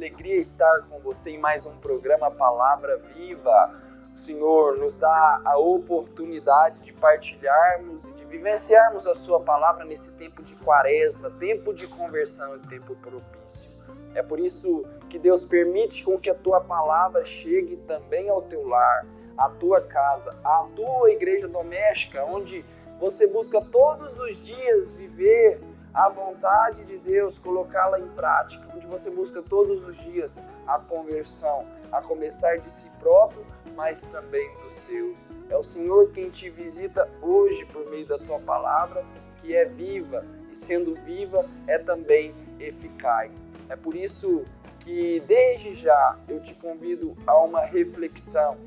alegria estar com você em mais um programa Palavra Viva. O Senhor nos dá a oportunidade de partilharmos e de vivenciarmos a sua palavra nesse tempo de quaresma, tempo de conversão e tempo propício. É por isso que Deus permite com que a tua palavra chegue também ao teu lar, à tua casa, à tua igreja doméstica, onde você busca todos os dias viver a vontade de Deus, colocá-la em prática, onde você busca todos os dias a conversão, a começar de si próprio, mas também dos seus. É o Senhor quem te visita hoje por meio da tua palavra, que é viva, e sendo viva é também eficaz. É por isso que desde já eu te convido a uma reflexão,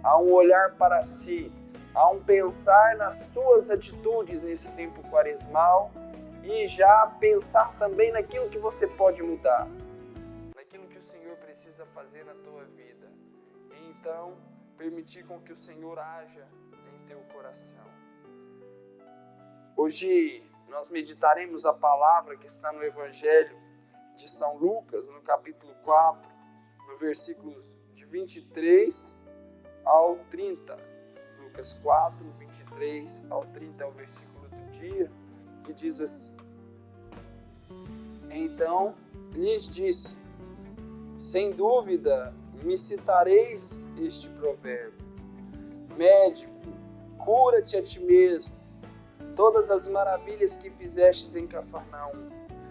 a um olhar para si, a um pensar nas tuas atitudes nesse tempo quaresmal e já pensar também naquilo que você pode mudar, naquilo que o Senhor precisa fazer na tua vida. E então, permitir com que o Senhor haja em teu coração. Hoje nós meditaremos a palavra que está no Evangelho de São Lucas, no capítulo 4, no versículos de 23 ao 30. Lucas 4, 23 ao 30 é o versículo do dia, que diz assim: Então lhes disse: sem dúvida me citareis este provérbio: médico, cura-te a ti mesmo. Todas as maravilhas que fizestes em Cafarnaum,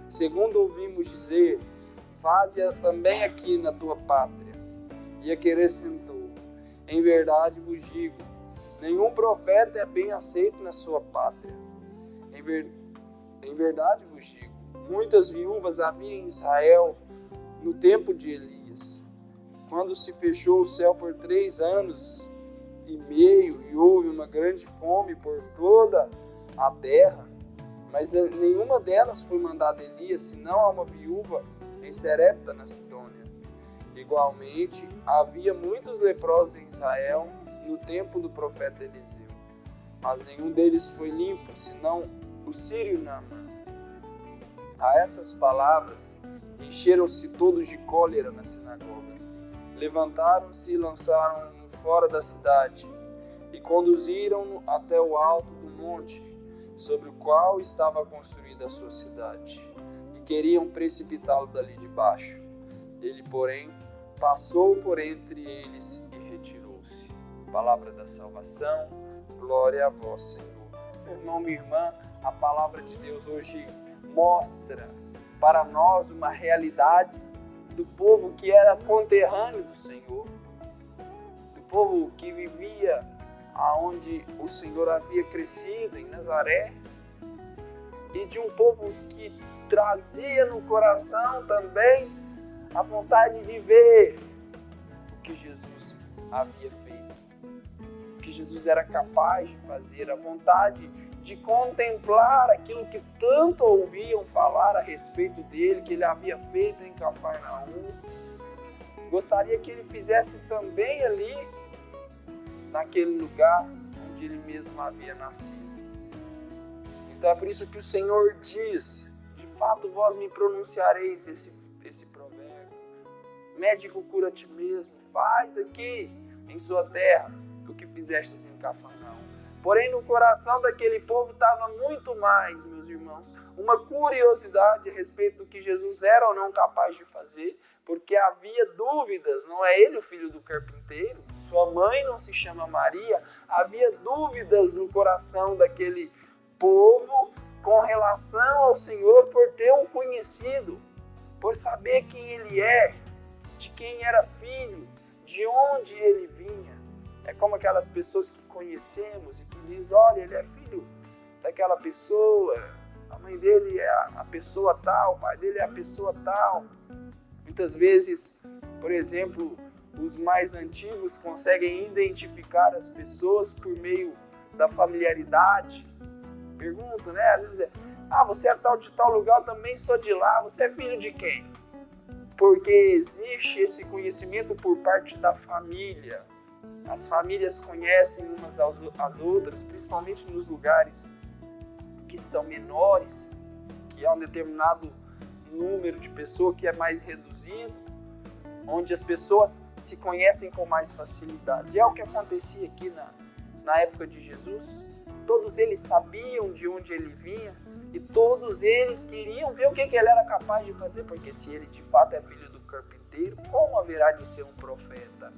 segundo ouvimos dizer, faze-a também aqui na tua pátria. E acrescentou: em verdade vos digo, nenhum profeta é bem aceito na sua pátria. Em verdade vos digo, muitas viúvas havia em Israel no tempo de Elias, quando se fechou o céu por 3 anos e meio e houve uma grande fome por toda a terra, mas nenhuma delas foi mandada a Elias, senão a uma viúva em Serepta, na Sidônia. Igualmente, havia muitos leprosos em Israel no tempo do profeta Eliseu, mas nenhum deles foi limpo, senão o sírio Naamã. A essas palavras, encheram-se todos de cólera na sinagoga. Levantaram-se e lançaram-no fora da cidade e conduziram-no até o alto do monte sobre o qual estava construída a sua cidade, e queriam precipitá-lo dali de baixo. Ele, porém, passou por entre eles e retirou-se. Palavra da salvação, glória a vós, Senhor. Meu irmão, minha irmã, a palavra de Deus hoje mostra para nós uma realidade do povo que era conterrâneo do Senhor, do povo que vivia aonde o Senhor havia crescido, em Nazaré, e de um povo que trazia no coração também a vontade de ver o que Jesus havia feito, o que Jesus era capaz de fazer, a vontade de contemplar aquilo que tanto ouviam falar a respeito dele, que ele havia feito em Cafarnaum. Gostaria que ele fizesse também ali, naquele lugar onde ele mesmo havia nascido. Então é por isso que o Senhor diz: de fato vós me pronunciareis esse provérbio. Médico, cura a ti mesmo, faz aqui em sua terra o que fizestes em Cafarnaum. Porém, no coração daquele povo estava muito mais, meus irmãos, uma curiosidade a respeito do que Jesus era ou não capaz de fazer, porque havia dúvidas. Não é ele o filho do carpinteiro? Sua mãe não se chama Maria? Havia dúvidas no coração daquele povo com relação ao Senhor por ter o conhecido, por saber quem ele é, de quem era filho, de onde ele vinha. É como aquelas pessoas que conhecemos e que diz: olha, ele é filho daquela pessoa, a mãe dele é a pessoa tal, o pai dele é a pessoa tal. Muitas vezes, por exemplo, os mais antigos conseguem identificar as pessoas por meio da familiaridade. Perguntam, né? Às vezes você é tal de tal lugar, eu também sou de lá, você é filho de quem? Porque existe esse conhecimento por parte da família. As famílias conhecem umas às outras, principalmente nos lugares que são menores, que há um determinado número de pessoas que é mais reduzido. onde as pessoas se conhecem com mais facilidade. É o que acontecia aqui na época de Jesus. Todos eles sabiam de onde ele vinha e todos eles queriam ver o que ele era capaz de fazer, porque se ele de fato é filho do carpinteiro, como haverá de ser um profeta?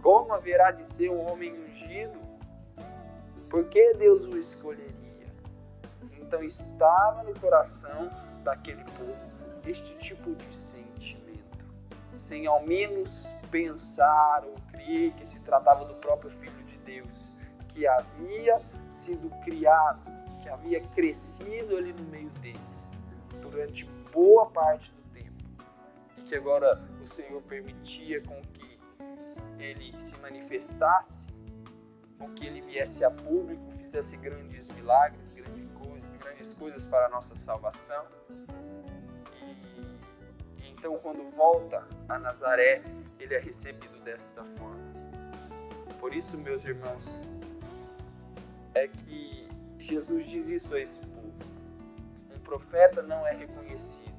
Como haverá de ser um homem ungido? Por que Deus o escolheria? Então estava no coração daquele povo este tipo de sentimento, sem ao menos pensar ou crer que se tratava do próprio Filho de Deus, que havia sido criado, que havia crescido ali no meio deles durante boa parte do tempo, e que agora o Senhor permitia com que ele se manifestasse, com que ele viesse a público, fizesse grandes milagres, grandes coisas para a nossa salvação. E então, quando volta a Nazaré, ele é recebido desta forma. Por isso, meus irmãos, é que Jesus diz isso a esse povo: um profeta não é reconhecido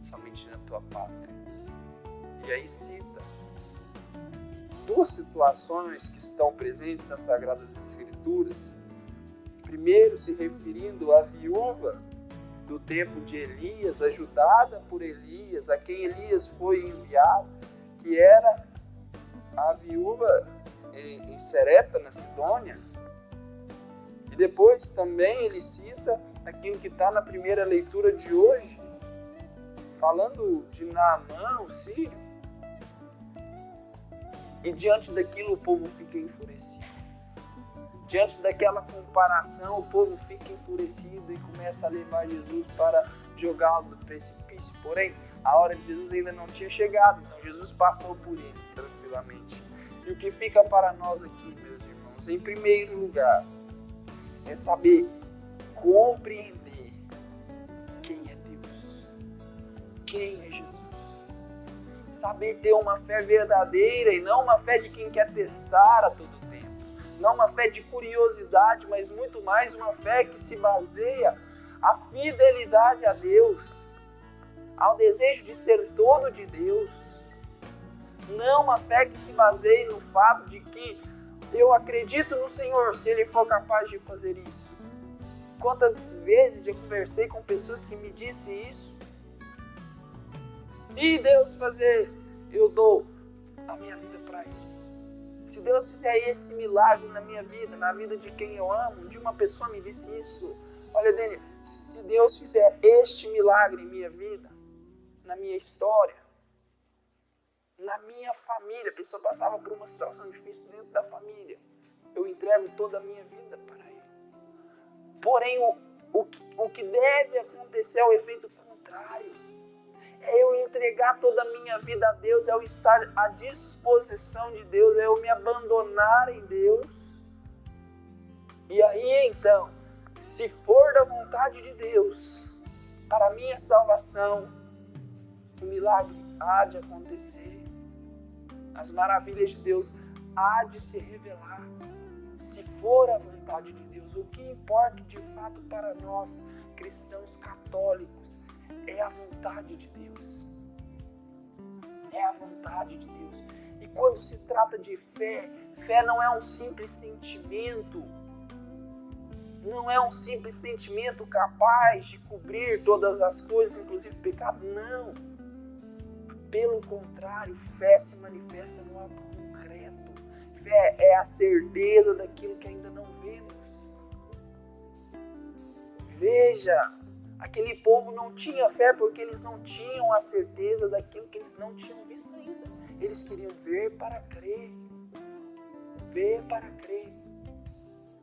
somente na tua pátria. E aí cita duas situações que estão presentes nas Sagradas Escrituras. Primeiro, se referindo à viúva do tempo de Elias, ajudada por Elias, a quem Elias foi enviado, que era a viúva em Serepta, na Sidônia. E depois também ele cita aquilo que está na primeira leitura de hoje, falando de Naamã, o sírio. E diante daquilo o povo fica enfurecido. Diante daquela comparação, o povo fica enfurecido e começa a levar Jesus para jogá-lo do precipício. Porém, a hora de Jesus ainda não tinha chegado, então Jesus passou por eles tranquilamente. E o que fica para nós aqui, meus irmãos, em primeiro lugar, é saber compreender quem é Deus, quem é Jesus. Saber ter uma fé verdadeira e não uma fé de quem quer testar a todo tempo. Não uma fé de curiosidade, mas muito mais uma fé que se baseia à fidelidade a Deus, ao desejo de ser todo de Deus. Não uma fé que se baseie no fato de que eu acredito no Senhor se Ele for capaz de fazer isso. Quantas vezes eu conversei com pessoas que me disseram isso? Se Deus fazer, eu dou a minha vida para Ele. Se Deus fizer esse milagre na minha vida, na vida de quem eu amo, de uma pessoa me disse isso. Olha, Daniel, se Deus fizer este milagre em minha vida, na minha história, na minha família, a pessoa passava por uma situação difícil dentro da família, eu entrego toda a minha vida para Ele. Porém, o que deve acontecer é o efeito contrário. É eu entregar toda a minha vida a Deus, é eu estar à disposição de Deus, é eu me abandonar em Deus. E aí então, se for da vontade de Deus, para a minha salvação, o milagre há de acontecer. As maravilhas de Deus há de se revelar. Se for a vontade de Deus, o que importa de fato para nós, cristãos católicos, é a vontade de Deus. É a vontade de Deus. E quando se trata de fé, fé não é um simples sentimento. Não é um simples sentimento capaz de cobrir todas as coisas, inclusive pecado. Não. Pelo contrário, fé se manifesta no ato concreto. Fé é a certeza daquilo que ainda não vemos. Veja, aquele povo não tinha fé porque eles não tinham a certeza daquilo que eles não tinham visto ainda. Eles queriam ver para crer. Ver para crer.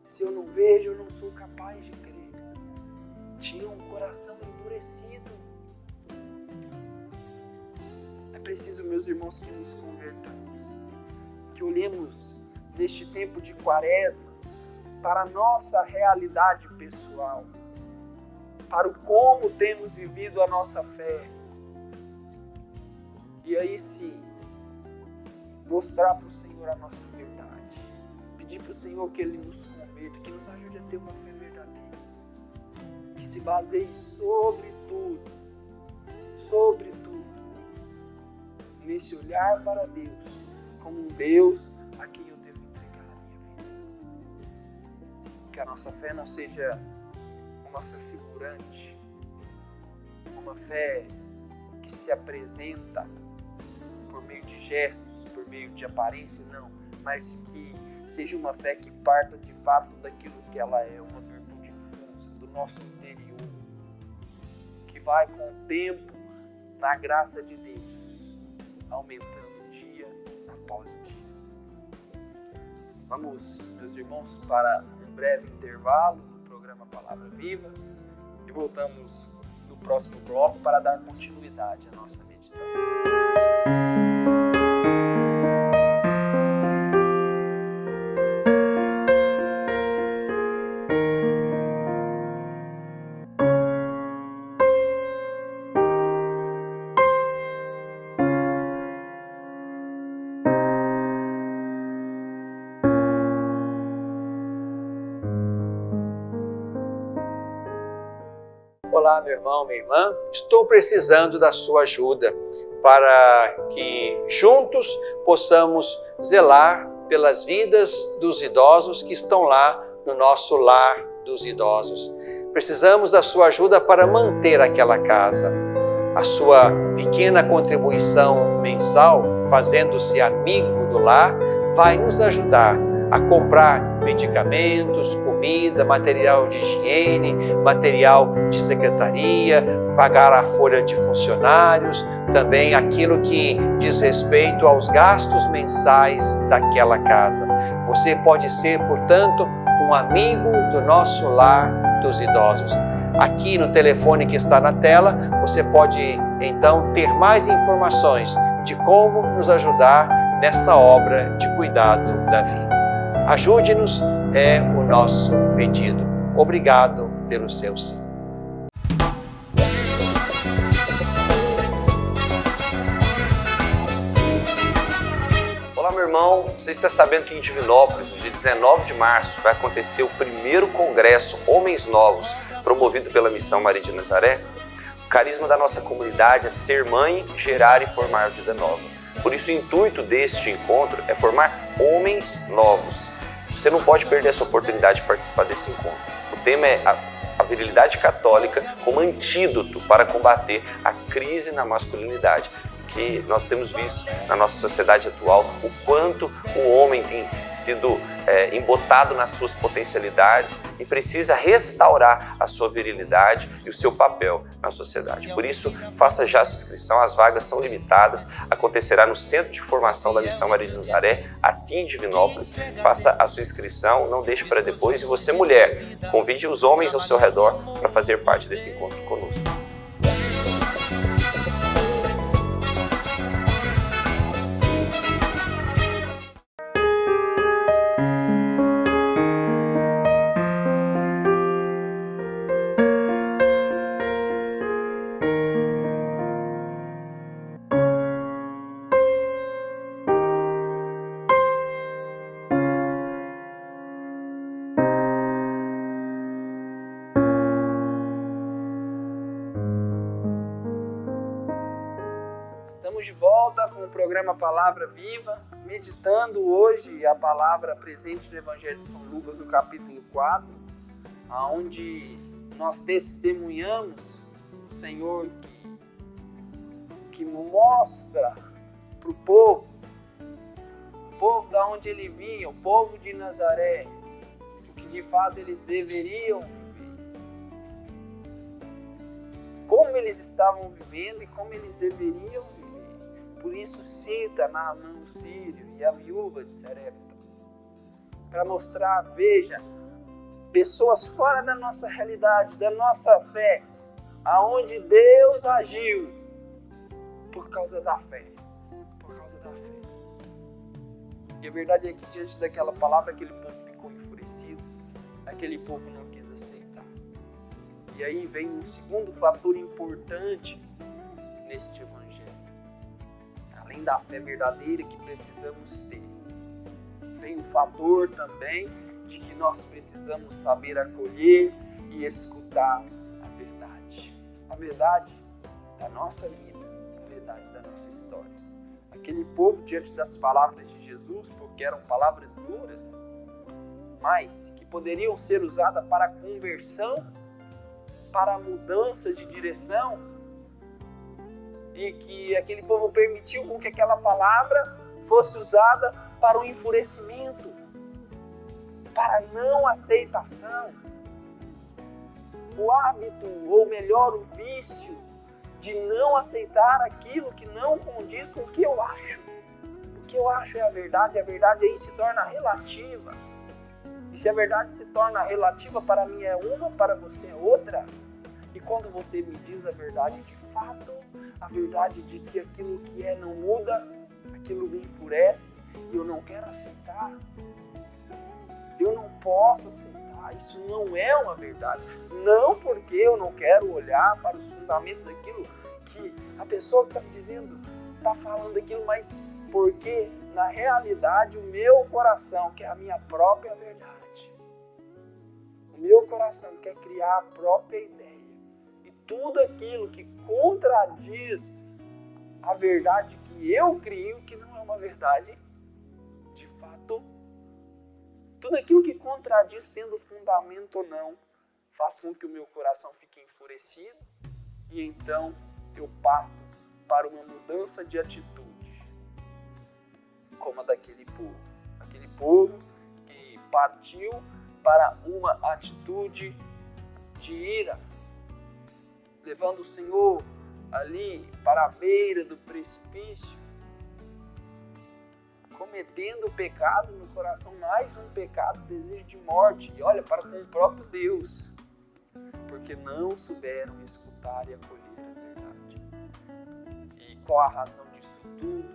Se eu não vejo, eu não sou capaz de crer. Tinham um coração endurecido. É preciso, meus irmãos, que nos convertamos. Que olhemos neste tempo de Quaresma para a nossa realidade pessoal. Para o como temos vivido a nossa fé. E aí sim, mostrar para o Senhor a nossa verdade. Pedir para o Senhor que Ele nos converta, que nos ajude a ter uma fé verdadeira. Que se baseie sobre tudo. nesse olhar para Deus como um Deus a quem eu devo entregar a minha vida. Que a nossa fé não seja uma fé figurante, uma fé que se apresenta por meio de gestos, por meio de aparência, não, mas que seja uma fé que parta de fato daquilo que ela é, uma virtude infusa do nosso interior, que vai com o tempo, na graça de Deus, aumentando dia após dia. Vamos, meus irmãos, para um breve intervalo do programa Palavra Viva e voltamos no próximo bloco para dar continuidade à nossa meditação. Olá, meu irmão, minha irmã, estou precisando da sua ajuda para que juntos possamos zelar pelas vidas dos idosos que estão lá no nosso lar dos idosos. Precisamos da sua ajuda para manter aquela casa. A sua pequena contribuição mensal, fazendo-se amigo do lar, vai nos ajudar a comprar medicamentos, comida, material de higiene, material de secretaria, pagar a folha de funcionários, também aquilo que diz respeito aos gastos mensais daquela casa. Você pode ser, portanto, um amigo do nosso lar dos idosos. Aqui no telefone que está na tela, você pode então ter mais informações de como nos ajudar nessa obra de cuidado da vida. Ajude-nos, é o nosso pedido. Obrigado pelo seu sim. Olá, meu irmão. Você está sabendo que em Divinópolis, no dia 19 de março, vai acontecer o primeiro congresso Homens Novos, promovido pela Missão Maria de Nazaré? O carisma da nossa comunidade é ser mãe, gerar e formar vida nova. Por isso, o intuito deste encontro é formar homens novos. Você não pode perder essa oportunidade de participar desse encontro. O tema é a virilidade católica como antídoto para combater a crise na masculinidade, que nós temos visto na nossa sociedade atual, o quanto o homem tem sido embotado nas suas potencialidades e precisa restaurar a sua virilidade e o seu papel na sociedade. Por isso, faça já a sua inscrição, as vagas são limitadas, acontecerá no Centro de Formação da Missão Maria de Nazaré, aqui em Divinópolis. Faça a sua inscrição, não deixe para depois. E você, mulher, convide os homens ao seu redor para fazer parte desse encontro conosco. Estamos de volta com o programa Palavra Viva, meditando hoje a palavra presente no Evangelho de São Lucas, no capítulo 4, onde nós testemunhamos o Senhor que mostra para o povo da onde ele vinha, o povo de Nazaré, o que de fato eles deveriam viver, como eles estavam vivendo e como eles deveriam viver. Por isso cita Naamã o sírio e a viúva de Sarepta, para mostrar, veja, pessoas fora da nossa realidade, da nossa fé, aonde Deus agiu por causa da fé. Por causa da fé. E a verdade é que diante daquela palavra, aquele povo ficou enfurecido, aquele povo não quis aceitar. E aí vem um segundo fator importante neste evangelho. Além da fé verdadeira que precisamos ter, vem o fator também de que nós precisamos saber acolher e escutar a verdade da nossa vida, a verdade da nossa história. Aquele povo, diante das palavras de Jesus, porque eram palavras duras, mas que poderiam ser usadas para a conversão, para a mudança de direção, e que aquele povo permitiu com que aquela palavra fosse usada para o enfurecimento, para a não aceitação. O hábito, ou melhor, o vício de não aceitar aquilo que não condiz com o que eu acho. O que eu acho é a verdade aí se torna relativa. E se a verdade se torna relativa, para mim é uma, para você é outra. E quando você me diz a verdade de fato, a verdade de que aquilo que é não muda, aquilo me enfurece e eu não quero aceitar. Eu não posso aceitar. Isso não é uma verdade. Não porque eu não quero olhar para os fundamentos daquilo que a pessoa que está me dizendo, está falando aquilo, mas porque na realidade o meu coração quer a minha própria verdade. O meu coração quer criar a própria ideia. E tudo aquilo que contradiz a verdade que eu crio, que não é uma verdade, de fato, tudo aquilo que contradiz, tendo fundamento ou não, faz com que o meu coração fique enfurecido e então eu parto para uma mudança de atitude, como a daquele povo. Aquele povo que partiu para uma atitude de ira, levando o Senhor ali para a beira do precipício, cometendo o pecado no coração, mais um pecado, desejo de morte, e olha, para com o próprio Deus, porque não souberam escutar e acolher a verdade. E qual a razão disso tudo?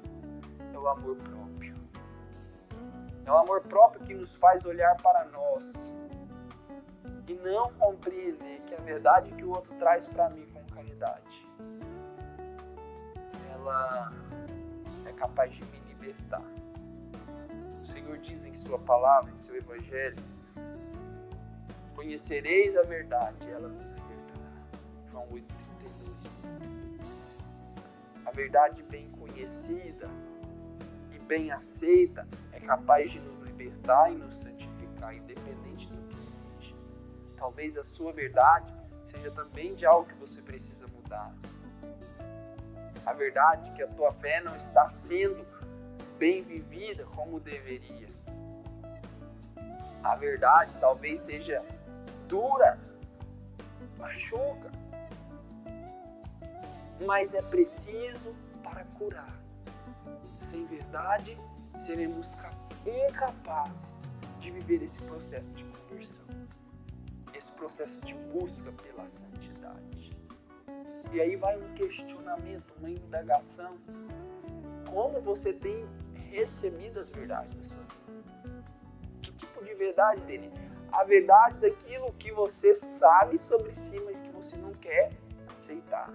É o amor próprio. É o amor próprio que nos faz olhar para nós e não compreender que a verdade que o outro traz para mim com caridade, ela é capaz de me libertar. O Senhor diz em sua palavra, em seu evangelho: conhecereis a verdade e ela vos libertará. João 8,32. A verdade bem conhecida e bem aceita é capaz de nos libertar e nos santificar, independente do que seja. Talvez a sua verdade seja também de algo que você precisa mudar. A verdade que a tua fé não está sendo bem vivida como deveria. A verdade talvez seja dura, machuca, mas é preciso para curar. Sem verdade, seremos incapazes de viver esse processo de conversão, esse processo de busca pela santidade. E aí vai um questionamento, uma indagação. Como você tem recebido as verdades da sua vida? Que tipo de verdade dele? A verdade daquilo que você sabe sobre si, mas que você não quer aceitar.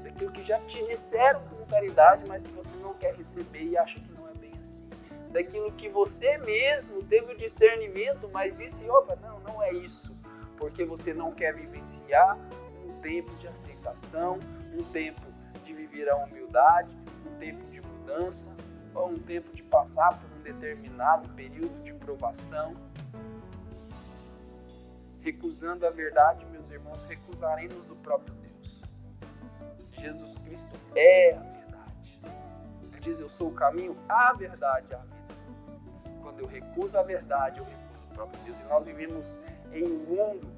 Daquilo que já te disseram com caridade, mas que você não quer receber e acha que não é bem assim. Daquilo que você mesmo teve o discernimento, mas disse, opa, não é isso. Porque você não quer vivenciar um tempo de aceitação, um tempo de viver a humildade, um tempo de mudança, ou um tempo de passar por um determinado período de provação. Recusando a verdade, meus irmãos, recusaremos o próprio Deus. Jesus Cristo é a verdade. Ele diz, eu sou o caminho, a verdade e a vida. Quando eu recuso a verdade, eu recuso o próprio Deus. E nós vivemos em um mundo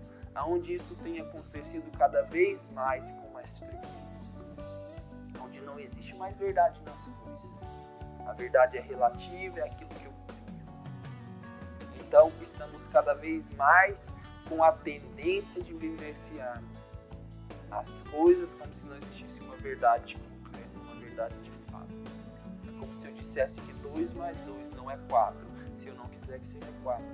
onde isso tem acontecido cada vez mais com mais frequência. Onde não existe mais verdade nas coisas. A verdade é relativa, é aquilo que eu creio. Então, estamos cada vez mais com a tendência de vivenciarmos as coisas como se não existisse uma verdade concreta, uma verdade de fato. É como se eu dissesse que 2 mais 2 não é 4, se eu não quiser que seja 4.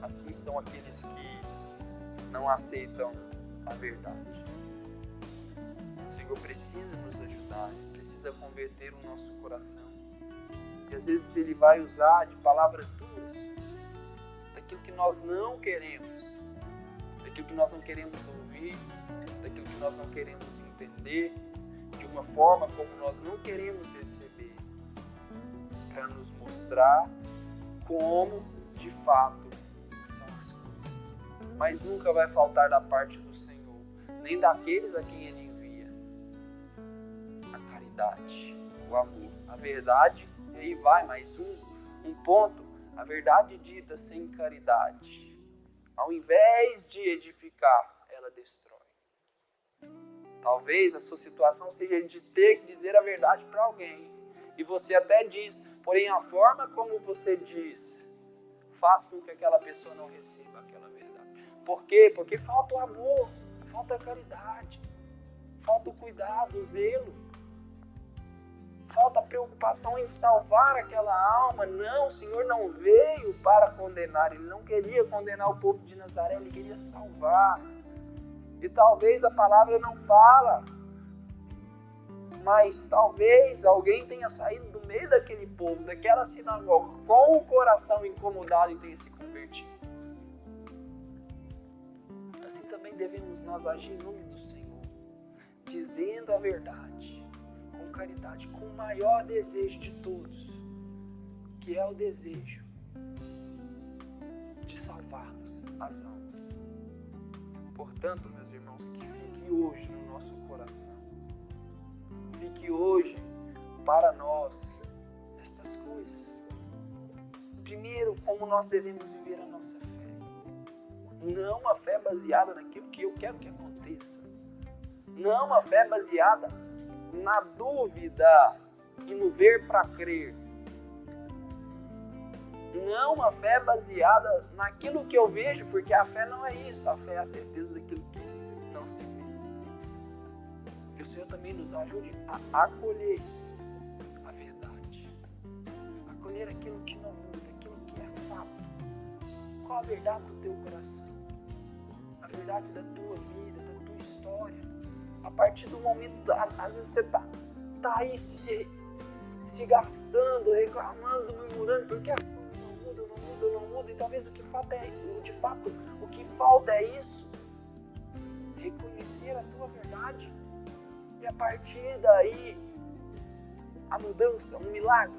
Assim são aqueles que não aceitam a verdade. O Senhor precisa nos ajudar, precisa converter o nosso coração. E às vezes Ele vai usar de palavras duras, daquilo que nós não queremos, daquilo que nós não queremos ouvir, daquilo que nós não queremos entender, de uma forma como nós não queremos receber, para nos mostrar como de fato são as coisas. Mas nunca vai faltar da parte do Senhor, nem daqueles a quem Ele envia, a caridade, o amor, a verdade. E aí vai mais um ponto: a verdade dita sem caridade, ao invés de edificar, ela destrói. Talvez a sua situação seja de ter que dizer a verdade para alguém, e você até diz, porém a forma como você diz faz com que aquela pessoa não receba aquela verdade. Por quê? Porque falta o amor, falta a caridade, falta o cuidado, o zelo, falta a preocupação em salvar aquela alma. Não, o Senhor não veio para condenar, Ele não queria condenar o povo de Nazaré, Ele queria salvar. E talvez a palavra não fala, mas talvez alguém tenha saído do meio daquele povo, daquela sinagoga, com o coração incomodado e tenha se convertido. Assim também devemos nós agir em nome do Senhor, dizendo a verdade, com caridade, com o maior desejo de todos, que é o desejo de salvarmos as almas. Portanto, meus irmãos, que fique hoje no nosso coração, fique hoje para nós estas coisas. Primeiro, como nós devemos viver a nossa fé. Não uma fé baseada naquilo que eu quero que aconteça. Não uma fé baseada na dúvida e no ver para crer. Não uma fé baseada naquilo que eu vejo, porque a fé não é isso. A fé é a certeza daquilo que não se vê. Que o Senhor também nos ajude a acolher a verdade. Acolher aquilo que não muda, aquilo que é fato. Qual a verdade do teu coração? A verdade da tua vida, da tua história. A partir do momento, às vezes você está aí se gastando, reclamando, murmurando, porque as coisas não mudam, e talvez o que falta é isso, reconhecer a tua verdade, e a partir daí a mudança, um milagre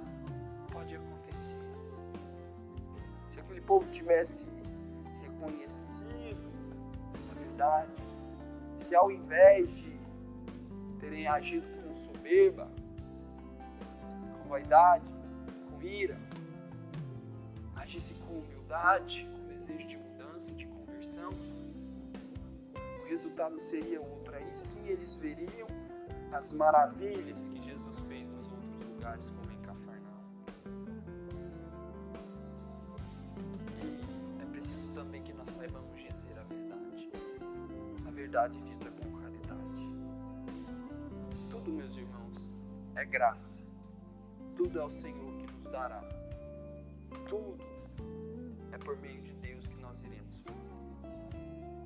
pode acontecer. Se aquele povo tivesse reconhecido a verdade, se ao invés de terem agido com soberba, com vaidade, com ira, agisse com humildade, com desejo de mudança, de conversão, o resultado seria outro. Aí sim eles veriam as maravilhas que Jesus fez nos outros lugares, como em Cafarnaum. E é preciso também que nós saibamos dizer a verdade dita com caridade. Tudo, meus irmãos, é graça. Tudo é o Senhor que nos dará. Tudo é por meio de Deus que nós iremos fazer.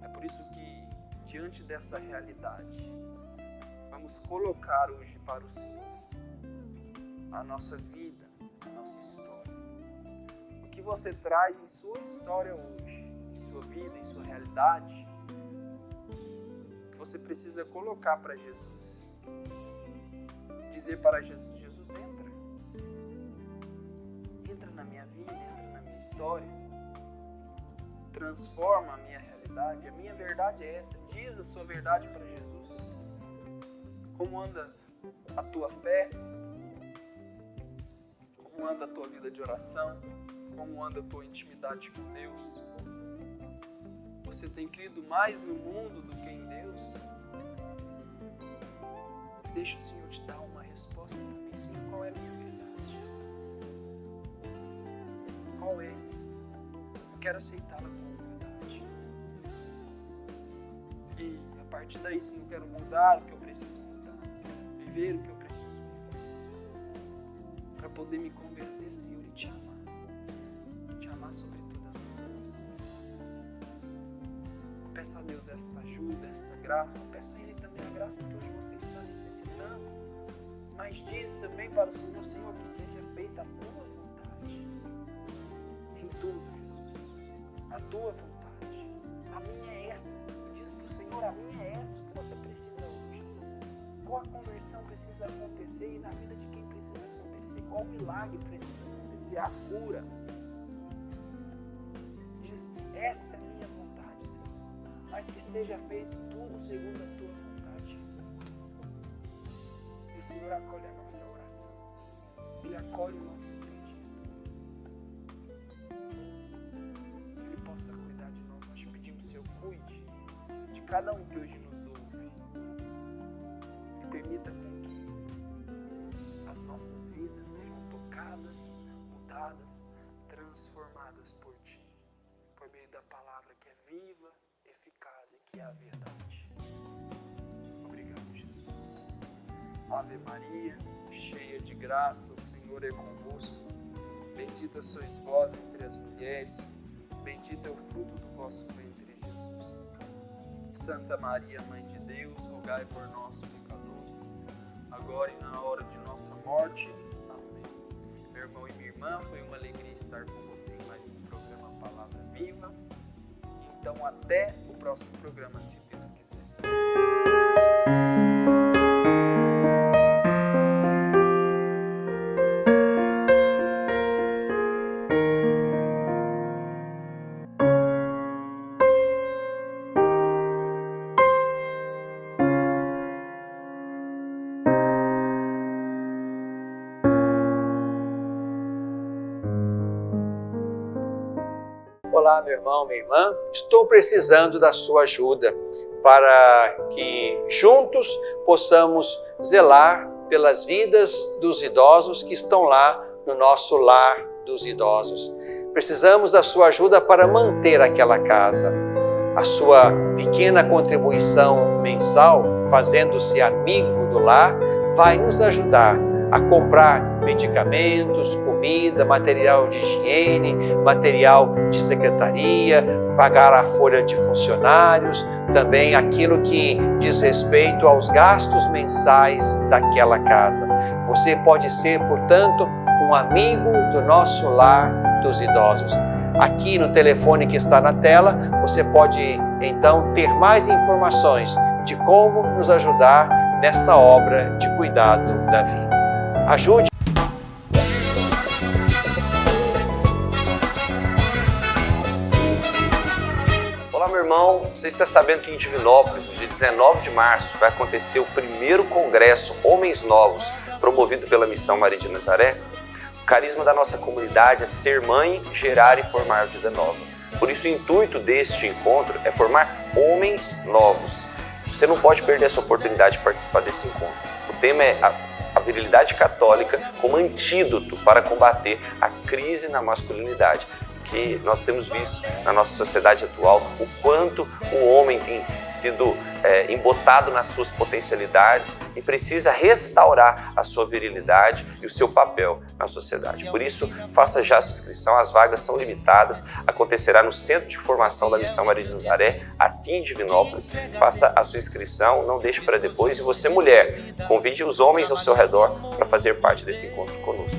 É por isso que, diante dessa realidade, vamos colocar hoje para o Senhor a nossa vida, a nossa história. O que você traz em sua história hoje, em sua vida, em sua realidade, que você precisa colocar para Jesus. Dizer para Jesus, Jesus, entra na minha vida, entra na minha história, transforma a minha realidade, a minha verdade é essa, diz a sua verdade para Jesus. Como anda a tua fé, como anda a tua vida de oração, como anda a tua intimidade com Deus. Você tem crido mais no mundo do que em Deus? Deixa o Senhor te dar uma resposta também. Senhor, qual é a minha verdade? Qual é, Senhor? Eu quero aceitá-la como verdade. E a partir daí, Senhor, eu quero mudar o que eu preciso mudar. Viver o que eu preciso viver. Para poder me converter, Senhor, e te amar. Te amar sobre todas as coisas. Peça a Deus esta ajuda, esta graça. Peça a Ele também a graça que hoje você está necessitando. Mas diz também para o Senhor, Senhor, que seja feita a tua vontade. Em tudo, Jesus. A tua vontade. A minha é essa. Diz para o Senhor, a minha é essa que você precisa hoje. Qual a conversão missão precisa acontecer e na vida de quem precisa acontecer, qual milagre precisa acontecer, a cura. Diz, esta é a minha vontade, Senhor, mas que seja feito tudo segundo a tua vontade. E o Senhor acolhe a nossa oração, Ele acolhe o nosso pedido. Ele possa cuidar de nós. Nós pedimos, Senhor, cuide de cada um que hoje nos ouve. E permita com que as nossas vidas sejam tocadas, mudadas, transformadas por Ti. Por meio da palavra que é viva, eficaz e que é a verdade. Obrigado, Jesus. Ave Maria, cheia de graça, o Senhor é convosco. Bendita sois vós entre as mulheres, bendito é o fruto do vosso ventre, Jesus. Santa Maria, Mãe de Deus, rogai por nós, pecadores, agora e na hora de nossa morte. Amém. Meu irmão e minha irmã, foi uma alegria estar com você em mais um programa Palavra Viva. Então, até o próximo programa, se Deus quiser. Olá, meu irmão, minha irmã, estou precisando da sua ajuda para que juntos possamos zelar pelas vidas dos idosos que estão lá no nosso lar dos idosos. Precisamos da sua ajuda para manter aquela casa. A sua pequena contribuição mensal, fazendo-se amigo do lar, vai nos ajudar a comprar medicamentos, comida, material de higiene, material de secretaria, pagar a folha de funcionários, também aquilo que diz respeito aos gastos mensais daquela casa. Você pode ser, portanto, um amigo do nosso lar dos idosos. Aqui no telefone que está na tela, você pode então ter mais informações de como nos ajudar nessa obra de cuidado da vida. Ajude. Olá, meu irmão. Você está sabendo que em Divinópolis, no dia 19 de março, vai acontecer o primeiro congresso Homens Novos, promovido pela Missão Maria de Nazaré? O carisma da nossa comunidade é ser mãe, gerar e formar vida nova. Por isso, o intuito deste encontro é formar homens novos. Você não pode perder essa oportunidade de participar desse encontro. O tema é a virilidade católica como antídoto para combater a crise na masculinidade, que nós temos visto na nossa sociedade atual, o quanto o homem tem sido embotado nas suas potencialidades e precisa restaurar a sua virilidade e o seu papel na sociedade. Por isso, faça já a sua inscrição, as vagas são limitadas, acontecerá no Centro de Formação da Missão Maria de Nazaré, aqui em Divinópolis. Faça a sua inscrição, não deixe para depois. E você, mulher, convide os homens ao seu redor para fazer parte desse encontro conosco.